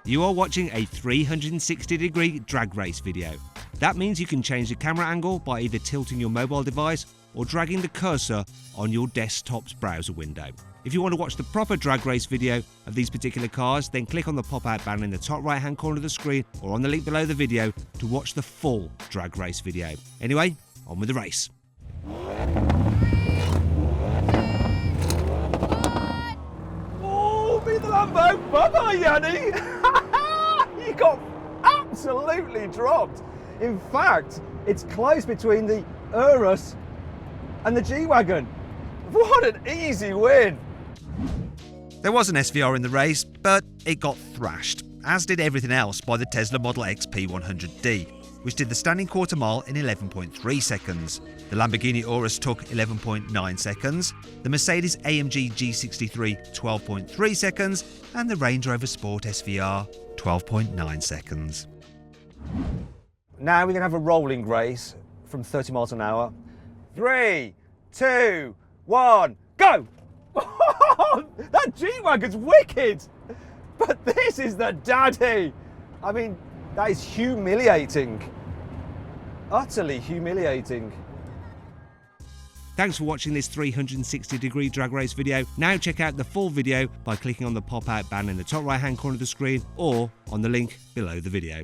You are watching a 360-degree drag race video. That means you can change the camera angle by either tilting your mobile device or dragging the cursor on your desktop's browser window. If you want to watch the proper drag race video of these particular cars, then click on the pop-out banner in the top right-hand corner of the screen or on the link below the video to watch the full drag race video. Anyway, on with the race. Oh, be the Lambo! Bye-bye, Yianni! You got absolutely dropped. In fact, it's close between the Urus and the G-wagon. What an easy win! There was an SVR in the race, but it got thrashed, as did everything else by the Tesla Model X P100D, which did the standing quarter mile in 11.3 seconds. The Lamborghini Urus took 11.9 seconds, the Mercedes AMG G63 12.3 seconds, and the Range Rover Sport SVR 12.9 seconds. Now we're going to have a rolling race from 30 miles an hour. 3, 2, 1, go! That G-wagon's wicked! But this is the daddy! I mean, that is humiliating. Utterly humiliating. Thanks for watching this 360-degree drag race video. Now check out the full video by clicking on the pop-out banner in the top right-hand corner of the screen or on the link below the video.